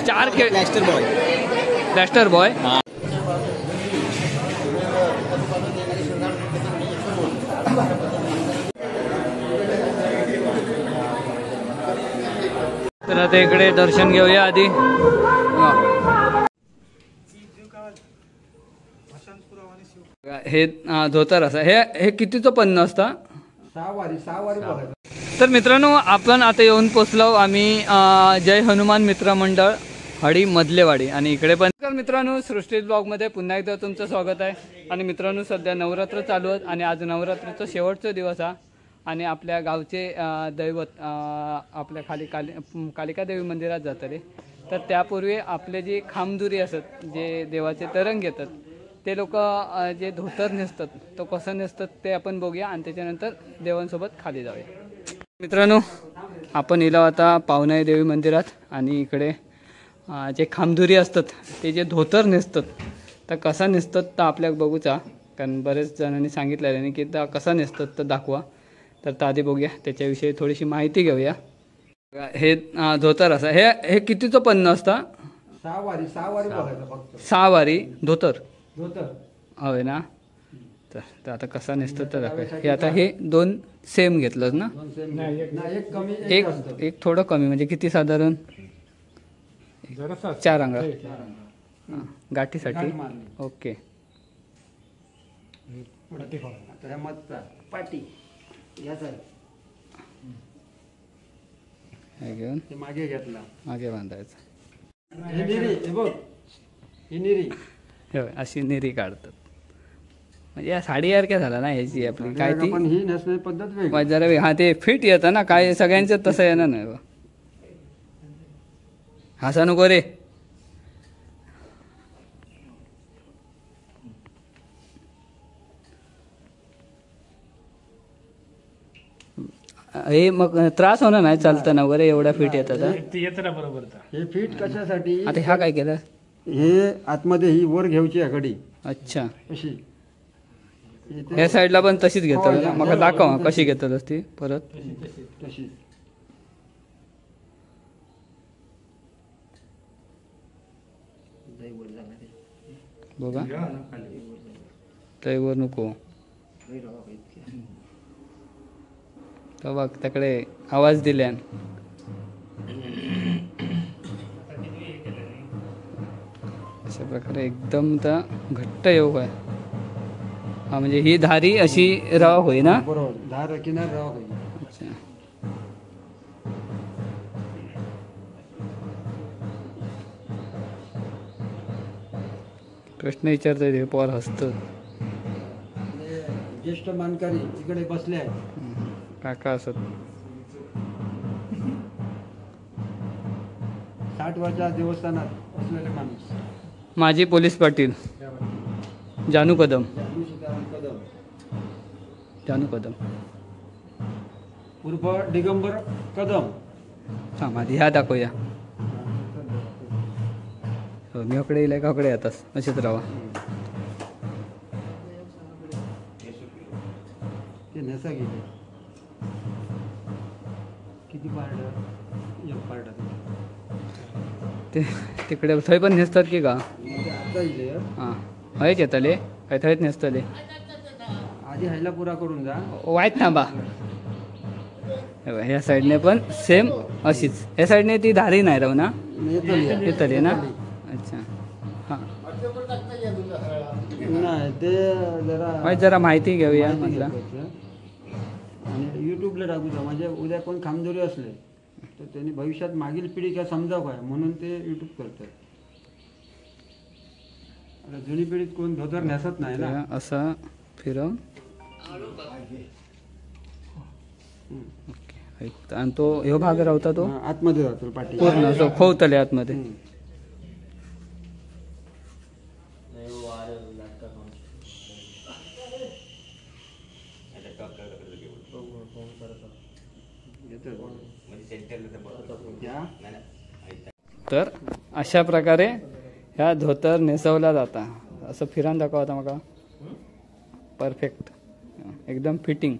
4 plaster boy तर आता इकडे दर्शन घेऊया आधी. हे धोतर असं हे कितीचं पन्न असतं? 6 वारी बघायचं. तर मित्रांनो आपण आता येऊन पोचलो आम्ही जय हनुमान मित्र मंडळ हडी मधलेवाडी आणि इकडे पण. तर मित्रांनो सृष्टी ब्लॉगमध्ये पुन्हा एकदा तुमचं स्वागत आहे. आणि मित्रांनो सध्या नवरात्र चालू आहेत आणि आज नवरात्राचा शेवटचा दिवस आहे आणि आपल्या गावचे दैवत आपल्या खाली कालिका देवी मंदिरात जातात रे. तर त्यापूर्वी आपले जे खामदुरी असत जे देवाचे तरंग येतात ते लोक जे धोतर नेसतात तो कसं नेसतात ते आपण बघूया आणि त्याच्यानंतर देवांसोबत खाली जाऊया. मित्रांनो आपण इलो आता पावनाई देवी मंदिरात आणि इकडे जे खामदुरी असतात ते जे धोतर नेसतात तर कसा नेसतात तर आपल्याला बघूचा, कारण बरेच जणांनी सांगितलेलं की तर कसा नेसतात तर दाखवा. तर आधी बघूया त्याच्याविषयी थोडीशी माहिती घेऊया. हे धोतर असं हे कितीचं पन्न असतं? 6 वारी बघायचं फक्त. 6 वारी धोतर धोतर हवे ना. तर आता कसा नेसतं तर दाखवा. हे आता हे 2 सेम घेतलं ना? एक कमी एक थोडं कमी म्हणजे किती साधारण 4 अंगा गाठीसाठी. ओके पाटी घेऊन मागे घेतला मागे बांधायचं. ही अशी निरी काढतात म्हणजे या साडी यारख्या झाला ना ह्याची आपली काय ती पण ही नेसण्याची पद्धत वेगळी जरा हा ते फिट येतं ना काय सगळ्यांचं तसं येणार नाही. हसा नको रे. हे मग त्रास होणार नाही चालताना वगैरे एवढा फिट येतात ना बरोबर. हे फिट कशासाठी? आता ह्या काय केलं हे आतमध्ये ही वर घ्यायची आघाडी. अच्छा अशी या साईडला पण तशीच घेतलं ना. मग दाखव कशी घेतलं ती परत. तशी बघा वर नको तर बघ त्याकडे आवाज दिल्यान अशा प्रकारे एकदम तर घट्ट योग आहे. हा म्हणजे ही धारी अशी रवा होई ना. बरोबर धार किनार रवा होई. अच्छा प्रश्न विचारतोय ते पोर हसत. ज्येष्ठ मानकरी इकडे बसले आहेत. काका असत 60 वर्षा देवस्थानात बसलेले माणूस. माजी पोलीस पाटील जानू कदम उर्फ दिगंबर कदम. समाधी ह्या दाखवूया. मी कडे येईल काकडे येतास असेच राहा. ते नेसा गेले किती पार्ट एक पार्ट ते तिकडे थंय पण नेसतात की का? आता इले हां हयच येतले काय थंयच नेसतले. आधी हायला पुरा करून जा. वाईट थांबा. ह्या साईडने पण सेम अशीच. ह्या साईडने ती धारी नाही राहू ना येतली ना. अच्छा हां नाही ते जरा माहिती घेऊया म्हटलं. आणि यूट्यूबला टाकूया म्हणजे उद्या कोण खामदोरी असले तर त्यांनी भविष्यात मागील पिढी काय समजाव काय म्हणून ते यूट्यूब करतात. आता जुनी पिढीत कोण धोतर नेसत नाही ना. असं फिरव आणि तो ह्यो भाग राहता तो आतमध्ये राहतो पाठी पूर्ण असं खोवतले आतमध्ये. तर अशा प्रकारे ह्या धोतर नेसवला जाता. असं फिरान दाखवता मका परफेक्ट एकदम फिटिंग.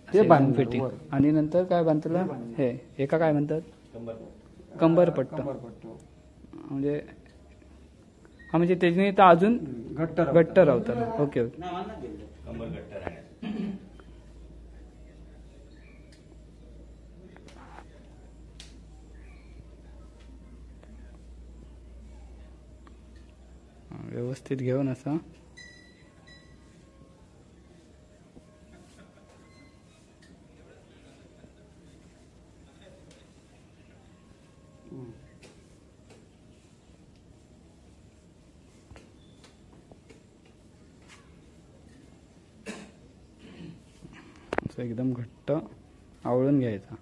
ते बांध फिटिंग आणि नंतर काय बांधलं हे एका काय म्हणतात कंबरपट्टा कंबरपट्टो म्हणजे हा म्हणजे त्याच्याने तर अजून घट्ट राहतात. Okay okay. व्यवस्थित घेऊन असं एकदम घट्ट आवळून घ्यायचा.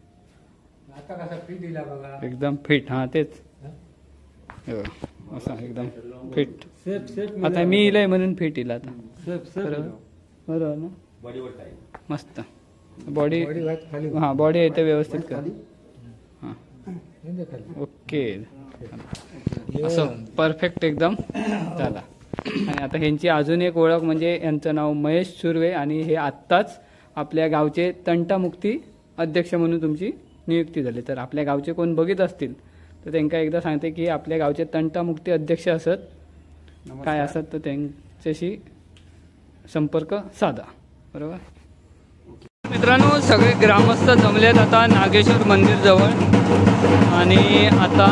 आता कसा फ्री दिला बघा. एकदम फिट. हा तेच असं एकदम फिट. सेफ आता मी इलाय म्हणून फिट इला आता. सेफ बरोबर ना. मस्त बॉडी. खाली हा बॉडी येते व्यवस्थित कर. हा ओके. असं परफेक्ट एकदम झाला. आणि आता ह्यांची अजून एक ओळख म्हणजे यांचं नाव महेश सुर्वे आणि हे आत्ताच आपल्या गावचे तंटामुक्ती अध्यक्ष म्हणून तुमची नियुक्ती झाली. तर आपल्या गावचे कोण बघित असतील तर त्यांना एकदा सांगते की आपल्या गावचे तंटामुक्ती अध्यक्ष असत काय असत तर त्यांच्याशी संपर्क साधा. बरोबर मित्रांनो, सगळे ग्रामस्थ जमलेत आता नागेश्वर मंदिर जवळ आणि आता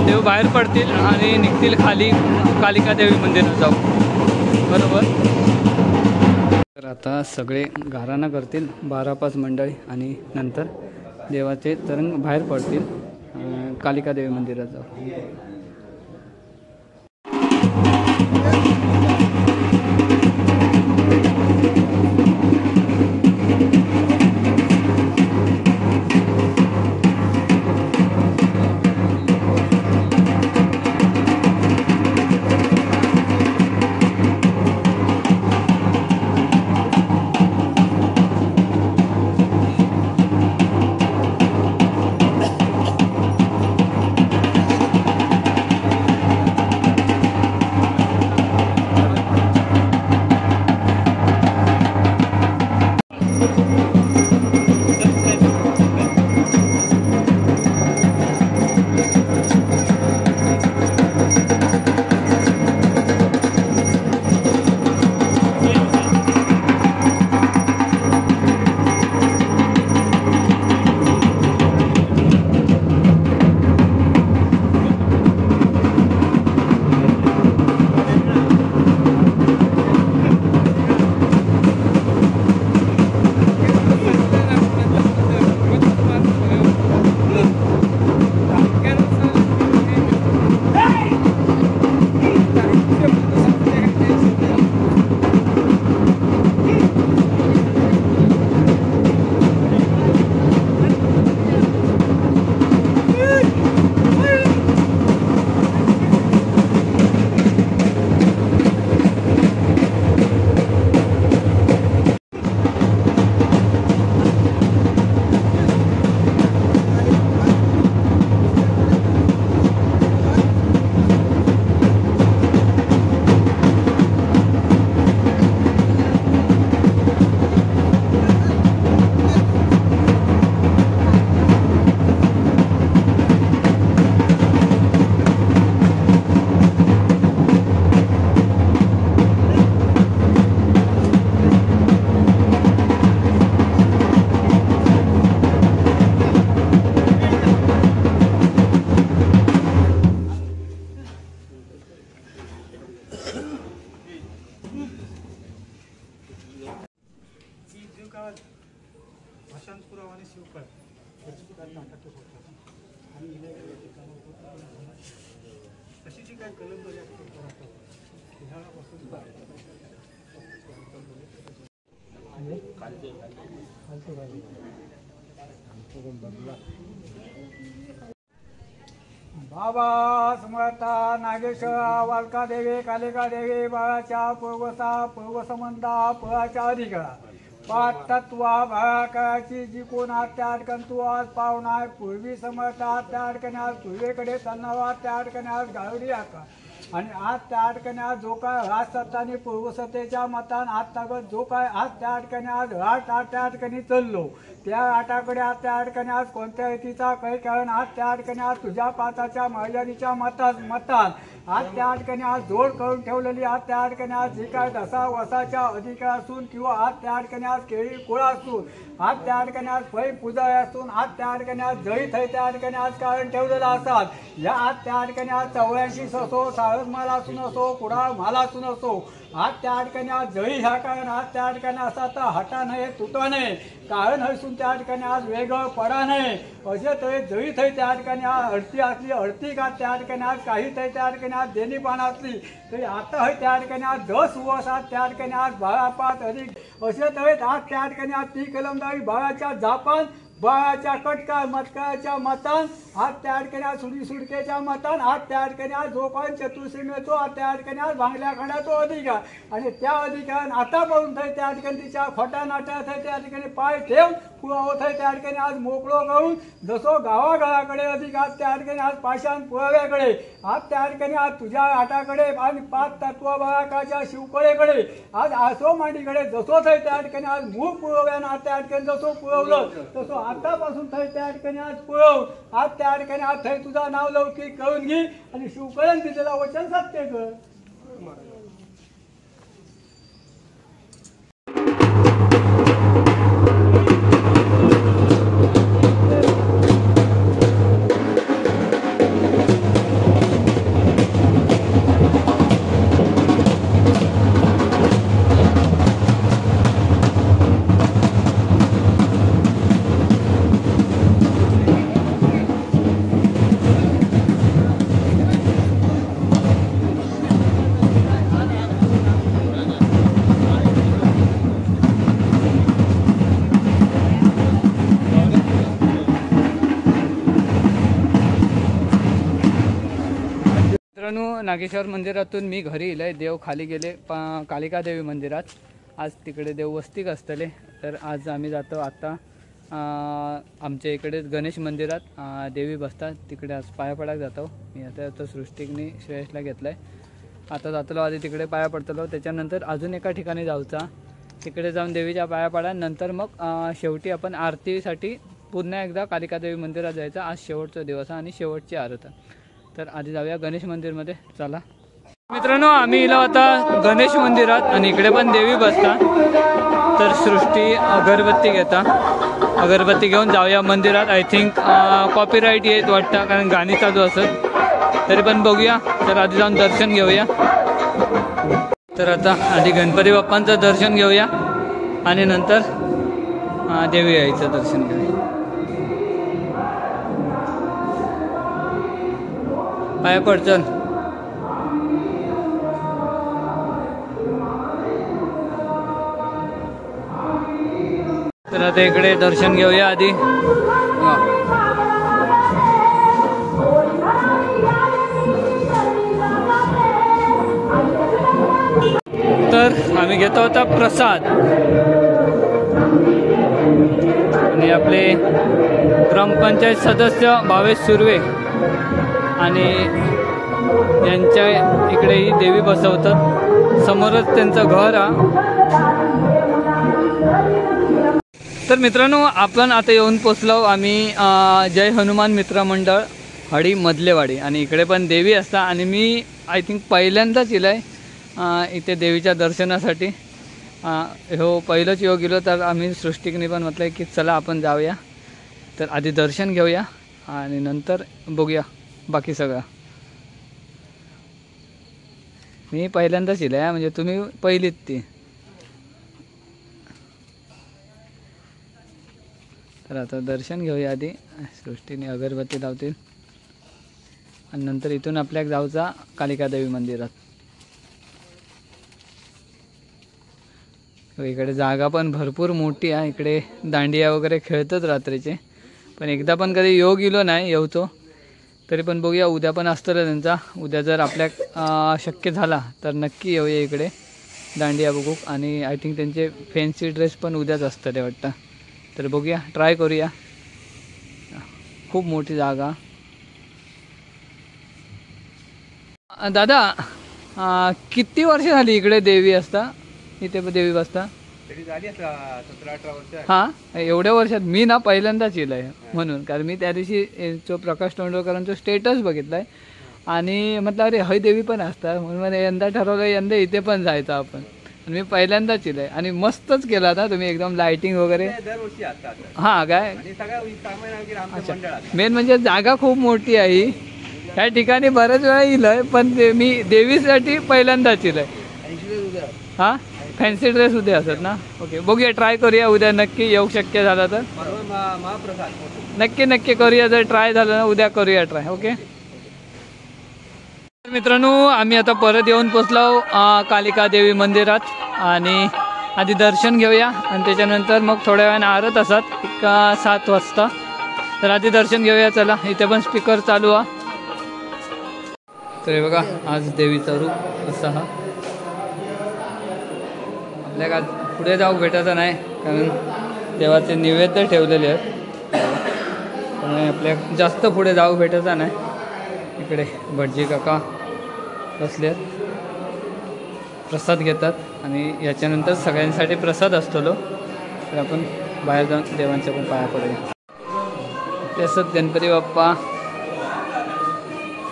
देव बाहेर पडतील आणि निघतील खाली कालिका देवी मंदिरात जाऊ. बरोबर. तर आता सगळे गाराणा करतील 12-5 मंडळी आणि नंतर देवाचे तरंग बाहेर पडतील कालिका देवी मंदिरात जाऊ. बाबा समर्था नागेश्वर वालका देवी कालिका देवी बाळाच्या पूर्वसंबंधा फळाच्या अधिका पाठ तत्वा भाकाची जी कोण त्या अडकण तू आज पाहुणा पूर्वी समर्था त्या अडकण्यास पूर्वेकडे तन्नावा त्या अडकण्यास गावडी आका आणि आज त्या ठिकाणी आज जो काय राज सत्ताने पूर्वसत्तेच्या मतान आज तागत जो काय आज त्या ठिकाणी आज राज त्या ठिकाणी चाललो त्या आटाकडे आज त्या ठिकाणी आज कोणत्या युतीचा काही कारण आज त्या ठिकाणी आज तुझ्या पाताच्या मर्यादेच्या मतान आज त्या ठिकाणी आज जोड करून ठेवलेली आज त्या ठिकाणी आज जी काय दसा वसाच्या अधिकार असून किंवा आज त्या ठिकाणी आज केळी कोळा असून आज त्या ठिकाणी आज फळी पूजा असून आज त्या ठिकाणी आज जळीत आहे त्या ठिकाणी आज कारण ठेवलेलं असतात या आज त्या ठिकाणी आज 84 असो सारस माल असून असो कुडाळ माल असून असो आज त्या ठिकाणी आज जळी ह्या कारण आज त्या ठिकाणी असा तर हटा नाही तुटा नाही कारण हसून त्या ठिकाणी आज वेगळं पडा नाही असे तरी जळीत आहे त्या ठिकाणी आज अडती असली अडती का त्या ठिकाणी आज काहीच आहे त्या ठिकाणी आज देणी पान असली तरी आता आहे त्या ठिकाणी आज 10 वर्ष आज त्या ठिकाणी आज 12 अधिक असे तरी आज त्या ठिकाणी आज ती कलमदारी बाळाच्या जापान बाळाच्या कटका मटकाच्या मतान आज त्या ठिकाणी आज सुडकेच्या मतान आज त्या ठिकाणी आज जो कोण चतुर्थी मिळतो आज त्या ठिकाणी आज भांगल्या खंडातो अधिकार आणि त्या अधिकारान आतापर्यंत त्या ठिकाणी तिच्या खोटा नाट्यात त्या ठिकाणी पाय ठेव पुरावत आहे त्या ठिकाणी आज मोकळो करून जसो गावागावाकडे अधिकार त्या ठिकाणी आज पाषाण पुराव्याकडे आज त्या ठिकाणी आज तुझ्या आटाकडे आणि 5 तत्वभागाच्या शिवकळेकडे आज आसो मांडीकडे जसोच आहे त्या ठिकाणी आज मूळ पुरव्यानं आज त्या ठिकाणी जसो पुरवलं तसं आतापासून थंय त्या ठिकाणी आज पुरव आज त्या ठिकाणी आज थंय तुझं नाव लौकिक करून घे आणि शिवकळ्यान दिलेला वचन सत्य कर. मित्रांनो नागेश्वर मंदिरातून मी घरी इलय देव खाली गेले कालिका देवी मंदिरात आज तिकडे देव वस्तीक असतले तर आज आम्ही जातो आता आमच्या इकडे गणेश मंदिरात देवी बसतात तिकडे आज पाया पडायला जातो मी आता सृष्टिकनी श्रेयसला घेतलाय आता जातलो आधी तिकडे पाया पडतलो त्याच्यानंतर अजून एका ठिकाणी जाऊचा तिकडे जाऊन देवीच्या पाया पडा नंतर मग शेवटी आपण आरतीसाठी पुन्हा एकदा कालिका देवी मंदिरात जायचं आज शेवटचा दिवस आणि शेवटची आरती तर आधी जाऊया गणेश मंदिरमध्ये चला मित्रांनो आम्ही इला आता गणेश मंदिरात आणि इकडे पण देवी बसतात तर सृष्टी अगरबत्ती घेता अगरबत्ती घेऊन जाऊया मंदिरात आय थिंक कॉपीराईट येत वाटतं कारण गाणी चालू असत तरी पण बघूया तर आधी जाऊन दर्शन घेऊया तर आता आधी गणपती बाप्पांचं दर्शन घेऊया आणि नंतर देवी यायचं दर्शन घेऊया पाया पड चल तर आता इकडे दर्शन घेऊया आधी तर आम्ही घेतो आता प्रसाद आणि आपले ग्रामपंचायत सदस्य भावेश सुर्वे आणि यांच्या इकडे ही देवी बसवतात समोरच त्यांचं घर तर मित्रांनो आपण आता येऊन पोचलो आम्ही जय हनुमान मित्र मंडळ हडी मधलेवाडी आणि इकडे पण देवी असता आणि मी आय थिंक पहिल्यांदाच इलाय इथे देवीच्या दर्शनासाठी हो पहिलंच योग गेलो तर आम्ही सृष्टिकने पण म्हटलं की चला आपण जाऊया तर आधी दर्शन घेऊया आणि नंतर बघूया बाकी सगळं मी पहिल्यांदाच इलाय म्हणजे तुम्ही पहिलीच ती तर आता दर्शन घेऊया आधी सृष्टीने अगरबत्ती लावतील आणि नंतर इथून आपल्याला जाऊचा कालिका देवी मंदिरात इकडे जागा पण भरपूर मोठी आहे इकडे दांडिया वगैरे खेळतात रात्रीचे पण एकदा पण कधी योग इलो नाही येऊतो तरी पण बघूया उद्या पण असतं त्यांचा उद्या जर आपल्या शक्य झाला तर नक्की येऊया इकडे दांडिया बघू आणि आय थिंक त्यांचे फॅन्सी ड्रेस पण उद्याच असतं ते वाटतं तर बघूया ट्राय करूया खूप मोठी जागा दादा किती वर्ष झाली इकडे देवी असता, इथे देवी बसता? तरी झाली 17-18 वर्ष. हां, एवढ्या वर्षात मी ना पहिल्यांदाच येलं आहे म्हणून, कारण मी त्या दिवशी जो प्रकाश तोंडवकरांचा स्टेटस बघितला आहे आणि म्हटलं अरे हय देवी पण असतात म्हणून मला यंदा ठरवलं यंदा इथे पण जायचं आपण. आणि मी पहिल्यांदाच येलं आहे आणि मस्तच केला होता तुम्ही, एकदम लायटिंग वगैरे. दरवर्षी असतात हां काय, आणि सगळ्या सामान वगैरे आमचं मंडळ असतं. मेन म्हणजे जागा खूप मोठी आहे ही. ह्या ठिकाणी बऱ्याच वेळा येईल आहे पण मी देवीसाठी पहिल्यांदाच येईल आहे. हां, फॅन्सी ड्रेस उद्या असत ना. ओके, बघूया, ट्राय करूया उद्या नक्की, येऊ शक्य झालं तर. महाप्रसाद नक्की करूया, जर ट्राय झालं ना उद्या करूया ट्राय. ओके मित्रांनो, आम्ही आता परत येऊन पोचलो कालिका देवी मंदिरात आणि आधी दर्शन घेऊया आणि त्याच्यानंतर मग थोड्या वेळाने आरत असतात एक 7 वाजता. तर आधी दर्शन घेऊया. चला, इथे पण स्पीकर चालू आहे. तर हे बघा, आज देवीचा रूप असा हा. आपल्याला पुढे जाऊ भेटायचं नाही कारण देवाचे नैवेद्य ठेवलेले आहेत, त्यामुळे आपल्या जास्त पुढे जाऊ भेटायचं नाही. इकडे भटजी काका बसले आहेत, प्रसाद घेतात आणि याच्यानंतर सगळ्यांसाठी प्रसाद असतो. तर आपण बाहेर जाऊन देवांच्या पण पाया पडूया. तसंच गणपती बाप्पा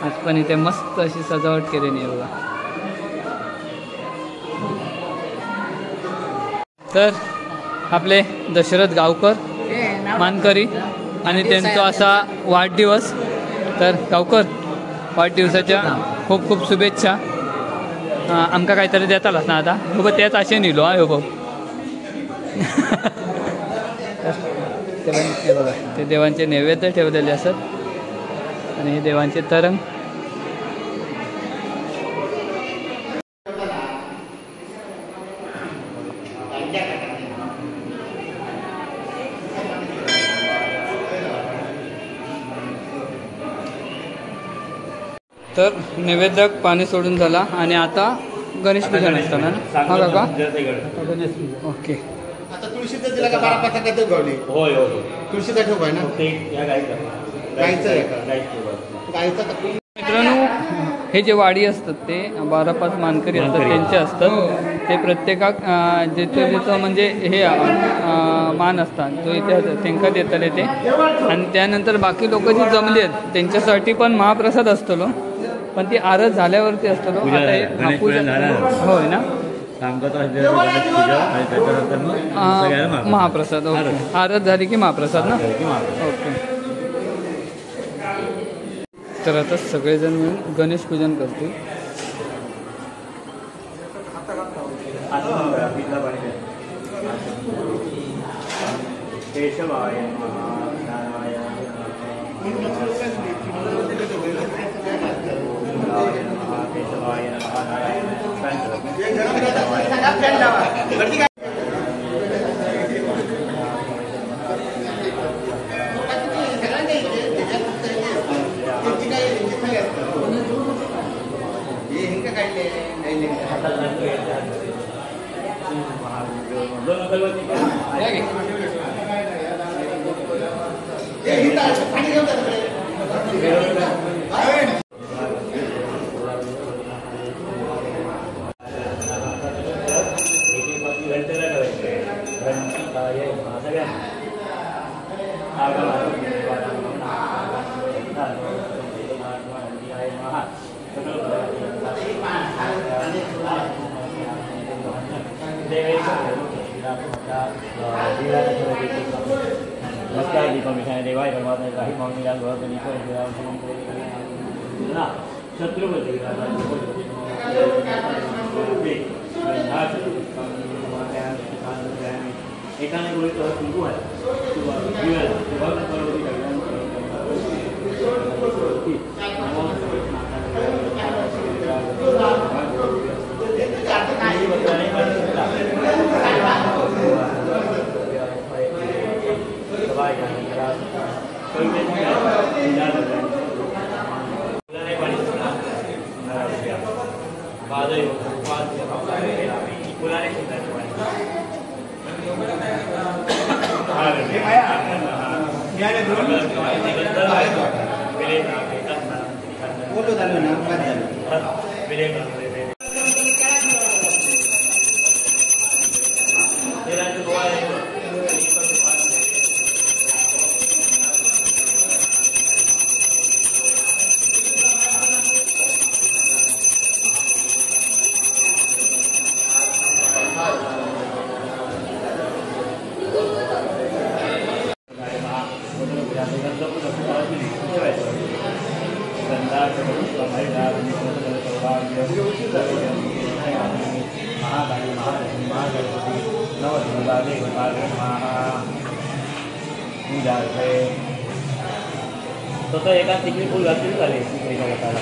आज पण इथे मस्त अशी सजावट केलेली आहे बघा. तर आपले दशरथ गावकर मानकरी आणि त्यांचा असा वाढदिवस. तर गावकर, वाढदिवसाच्या खूप खूप शुभेच्छा. आमका काहीतरी देतालाच ना आता हो बघ, त्याच असे नेलो हा हो बघ. हे बघा, ते देवांचे नैवेद्य ठेवलेले असत आणि हे देवांचे तरंग. तर नैवेद्य पाणी सोडून झाला आणि आता गणेश पूजन असतं ना. हा काका, ओके. आता तुळशीचं दिला का 12-5 काहीतरी गावली. होय होय, तुळशीचा ठेव आहे ना, गायचं. मित्रांनो, हे जे वाडी असतात ते 12-5 मानकरी असतात त्यांचे असतात. ते प्रत्येकाक जिथं म्हणजे हे मान असतात तो इथे त्यांना देताले ते. आणि त्यानंतर बाकी लोक जी जमली आहेत त्यांच्यासाठी पण महाप्रसाद असतो, पण ती आरत झाल्यावरती असतो. आता हे पूजा होय ना, महाप्रसाद. ओके, आरत झाली की महाप्रसाद ना. ओके, तर आता सगळेजण मिळून गणेश पूजन करतील. बोललो झालो ना बाद झालं. तो एका तिकडे फुल घातली झाले एका गटाला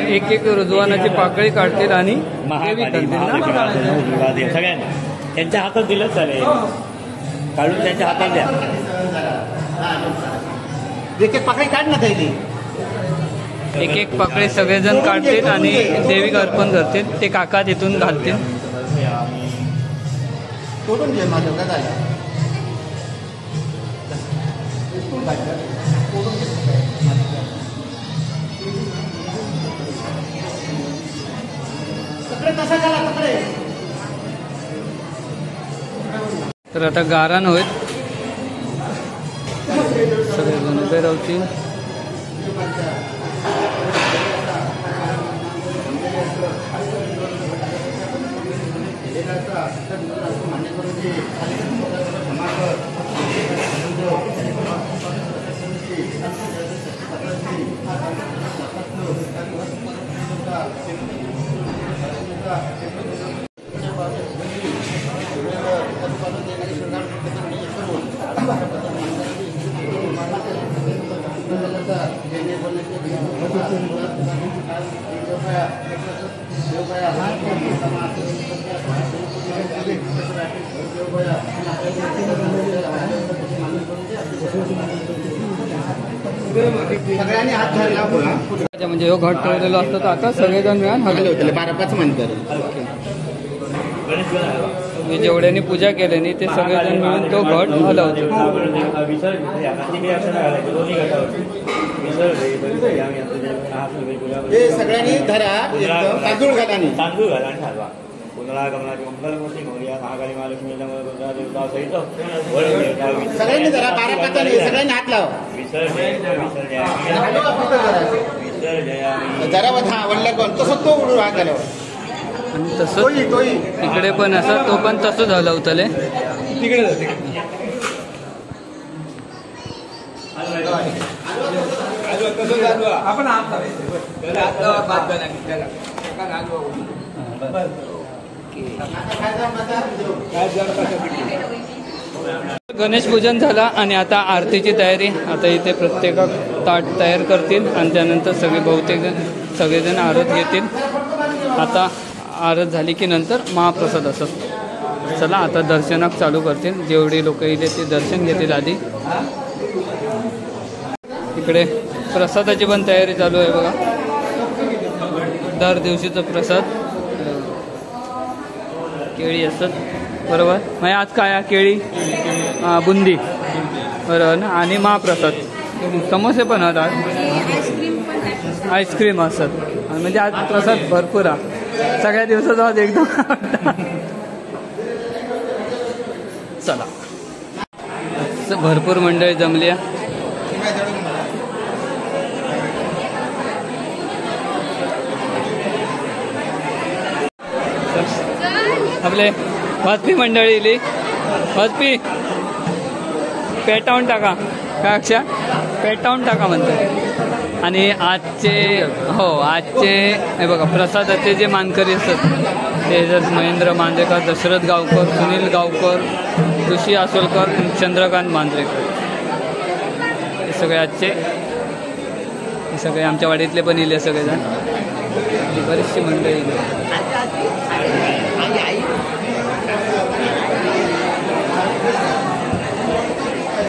एक एक रुजवानाची पाकळी काढतील आणि महाकाली सगळ्यांना त्यांच्या हातात दिलंच चालेल काढून त्यांच्या हातात द्या. एक एक पाकळी काढ ना त्याची. एक एक पाकळी सगळेजण काढतील आणि देवीक अर्पण करतील. ते काका तिथून घालतील. तोडून घे माझं का झालं तसा झाला कपडे. तर आता गारान होईल. सगळेजण उभे राहतील. सगळ्यांनी हात धरला बोला म्हणजे ह्यो घट ठेवलेलो असतो. तर आता सगळेजण मिळून हगले होते 12-5 म्हणतात. जेवढ्यांनी पूजा केल्यानी ते सगळेजण मिळून तो घट हलवतो. हे सगळ्यांनी धरा एकदम तांदूळ घाला नाही. तांदूळ घाला आणि हलवा. पुनरा गमनाची मंगलमूर्ती गौरिया महाकाली महालक्ष्मी सहित सगळ्यांनी धरा 12 सगळ्यांनी हात लावा. जरा बघा आवडला कोण तसं तो उडून हात घालावा. आणि तसं इकडे पण असं तो पण तसंच हलवतले. तिकडे जाते आपण गणेश पूजन झाला आणि आता आरतीची तयारी. आता इथे प्रत्येक ताट तयार करतील आणि त्यानंतर सगळेजण आरत घेतील. आता आरत झाली की नंतर महाप्रसाद असत. चला आता दर्शनाक चालू करतील. जेवढी लोक इथे ते दर्शन घेतील आधी. इकडे प्रसादाची पण तयारी चालू आहे बघा. दर दिवशीचा प्रसाद केळी असत बरोबर. मग आज काय केळी बुंदी बरोबर ना. आणि महाप्रसाद समोसे पण आहेत. आज आईस्क्रीम असत. म्हणजे आज प्रसाद भरपूर आहे. सगळ्या दिवसाचा आज एकदम. चला भरपूर मंडळी जमली आहे. आपले वाजपी मंडळी इली. वाजपी पेटावून टाका काय अक्षा पेटावून टाका म्हणतात. आणि आजचे हे बघा प्रसादाचे जे मानकरी असतात ते महेंद्र मांजरेकर, दशरथ गावकर, सुनील गावकर, ऋषी आसोलकर, चंद्रकांत मांजरेकर हे सगळे आजचे सगळे आमच्या वाडीतले पण इले सगळेजण, बरीचशी मंडळी इले.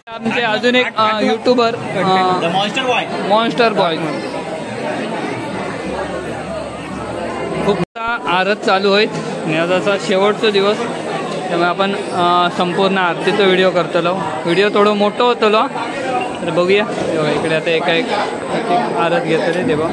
आमचे अजून एक युट्यूबर मॉन्स्टर बॉय खूप आरत चालू होईल आणि आज असा शेवटचा दिवस, त्यामुळे आपण संपूर्ण आरतीचा व्हिडिओ करतलो. व्हिडिओ थोडं मोठं होतलो तर बघूया. तेव्हा इकडे आता एका एक आरत घेतले तेव्हा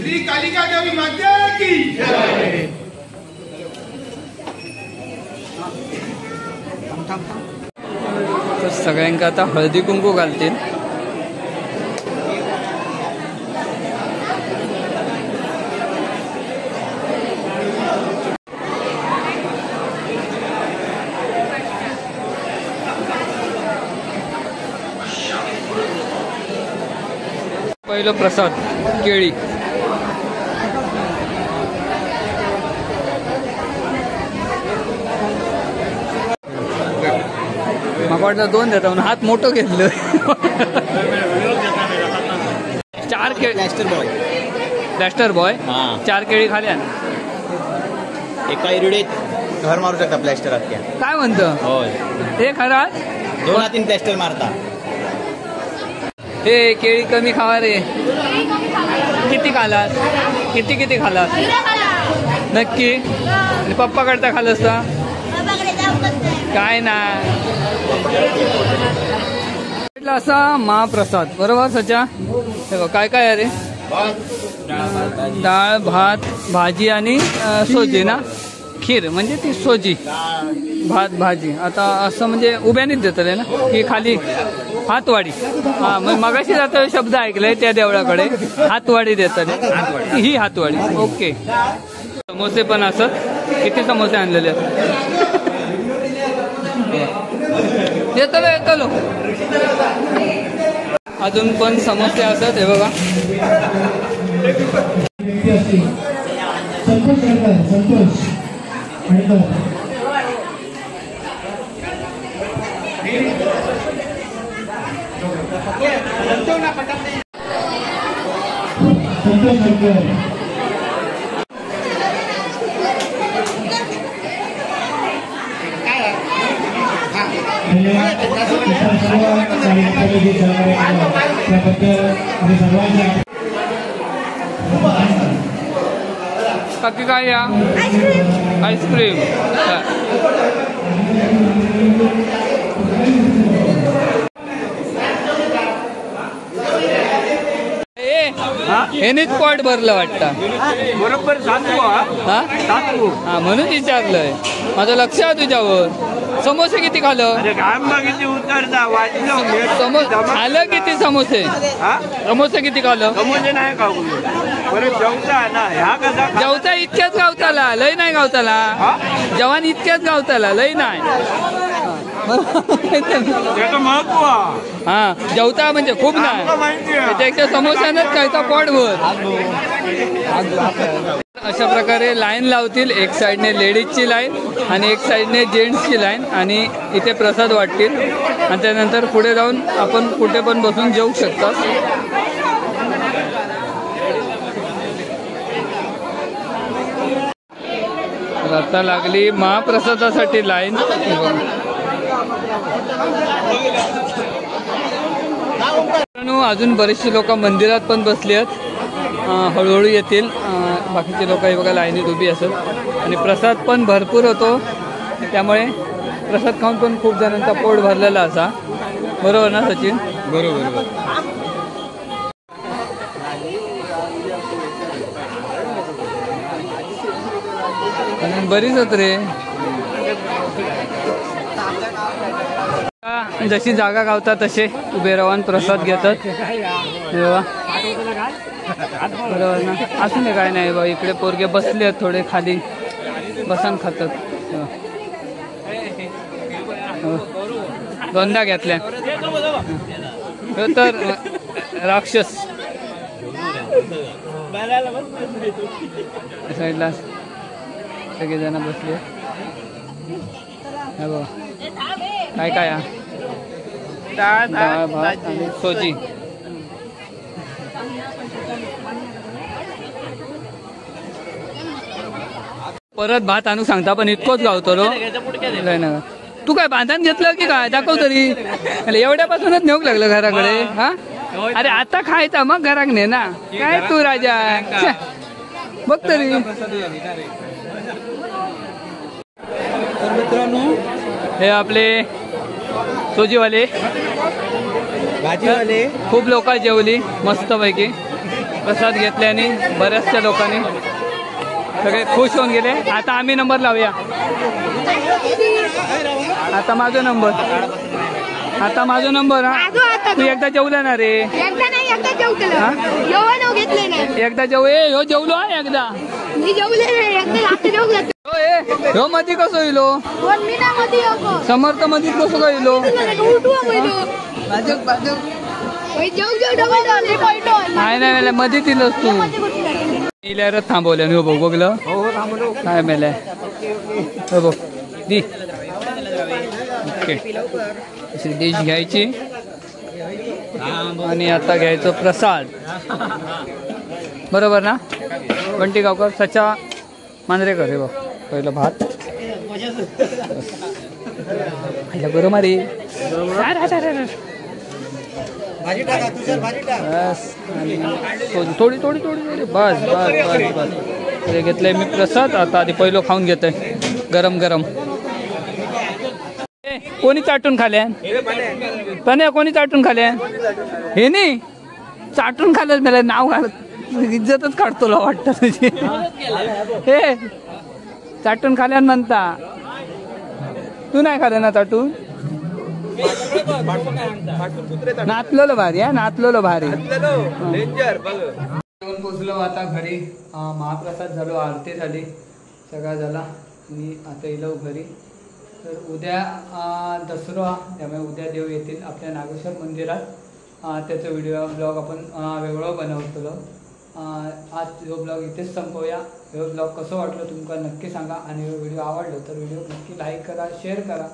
श्री कालिका देवी माता की जय. तर सगळ्यांका आता हळदी कुंकू घालतील. पहिलं प्रसाद केळी. मला वाटलं 2 देता म्हणून हात मोठं घेतलं. 4 केळी. प्लॅस्टर बॉय 4 केळी खाल्या. एका इरुडीत घर मारू शकता प्लॅस्टर अख्ख्या. काय म्हणतं? होय, हे खरं 2-3 प्लॅस्टर मारता. हे केळी कमी खावा रे. किती खालास? किती खालास नक्की? आणि पप्पा करता खालस का काय ना? असा महाप्रसाद बरोबर सचा. हे बघ काय काय अरे. डाळ भात भाजी आणि सोजी ना. खीर म्हणजे ती सोजी भात भाजी. आता असं म्हणजे उभ्यानीच देतले ना की खाली हातवाडी. हा मग मगाशी जाता शब्द ऐकलाय त्या देवळाकडे हातवाडी देतात. ही हातवाडी. ओके. समोसे पण असत. किती समोसे आणलेले येतलो. अजून पण समोसे असत. हे बघा काकी काय या आईस्क्रीम. हेनेच पॉट भरलं वाटतं. बरोबर हा म्हणून विचारलंय. माझं लक्ष आहे तुझ्यावर. समोसे किती खाल्लं? खाल्लं किती समोसे? समोसे किती खाल्लं? समोसे नाही खाऊ. जेवता ना ह्या कसा जेवता इतक्याच गावताला लय नाही गावताला. जवान इतक्याच गावताला लय नाही. महत्व हा जेवता म्हणजे खूप नाही. त्याच्या समोस्यानंच खायचा पोटभर. अशा प्रकारे लाईन लावतील. एक साईडने लेडीजची लाईन आणि एक साईडने जेंट्सची लाईन आणि इथे प्रसाद वाटतील आणि त्यानंतर पुढे जाऊन आपण कुठे पण बसून जेवू शकतात. आता लागली महाप्रसादासाठी लाईन. अजून बरेचसे लोक मंदिरात पण बसले आहेत. हळूहळू येतील. बाकीचे लोक हे बघा लाईनीत उभी असत आणि प्रसाद पण भरपूर होतो. त्यामुळे प्रसाद खाऊन पण खूप जणांचा पोट भरलेला असा. बरोबर ना सचिन? बरोबर. बरीच होत रे. जशी जागा गावतात तसे उभे राहून प्रसाद घेतात. बरोबर ना. असून काय नाही बा. इकडे पोरगे बसले आहेत थोडे खाली बसून खातात. दोनदा घेतल्या तर राक्षस साईडला सगळेजण बसले. हे बघ काय काय डाळ भात आणि सोजी. परत भात आणू सांगता पण इतकोच गावतो रो. काय ना तू काय बांधण घेतलं की काय दाखव तरी. एवढ्यापासूनच नेऊक लागलं घराकडे. हा अरे आता खायचा मग घराक ने ना. काय तू राजा बघ तरी. मित्रांनो हे आपले सोजीवाले भाजीवाले खूप लोक जेवली मस्तपैकी. प्रसाद घेतल्याने बऱ्याचशा लोकांनी सगळे खुश होऊन गेले. आता आम्ही नंबर लावूया. आता माझा नंबर हा तू एकदा जेवला ना रे. एकदा जेव ह्यो जेवलो हा एकदा. ह्यो मध्ये कसं येलो समर्थ मध्ये कसं काय येलो. नाही नाही मध्ये दिलंस तू. इल्यावरच थांबवलं हो बघ बघलं काय मेल्या. हो बघ दी ओके. अशी डिश घ्यायची आणि आता घ्यायचं प्रसाद. बरोबर ना बंटी गावकर सचा मांजरेकर. हे बघ पहिलं भात बरोबर रे. बस थोडी थोडी थोडी बस बस बस बस. हे घेतलंय मी प्रसाद. आता आधी पहिलं खाऊन घेतोय गरम गरम. कोणी चाटून खाल्या पण कोणी चाटून खाल्या. हे नाही चाटून खाल्लं मला नाव घालत इज्जतच काढतो वाटतं तुझी. हे चाटून खाल्यान म्हणता. तू नाही खाल्लं ना चाटून. नाचलेलो भारी हा नाचलेलो भारी. पोचलो आता घरी. महाप्रसाद झालो आरती झाली सगळा झाला आणि आता येलो घरी. तर उद्या दसरा त्यामुळे उद्या देव येतील आपल्या नागेश्वर मंदिरात. त्याचं व्हिडिओ ब्लॉग आपण वेगळं बनवतो. आज जो ब्लॉग इथेच संपवूया. हे ब्लॉग कसं वाटलं तुमका नक्की सांगा. आणि व्हिडिओ आवडलो तर व्हिडिओ नक्की लाईक करा शेअर करा.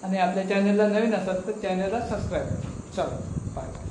आणि आपल्या चॅनलला नवीन असाल तर चॅनलला सबस्क्राईब करा. चलो बाय.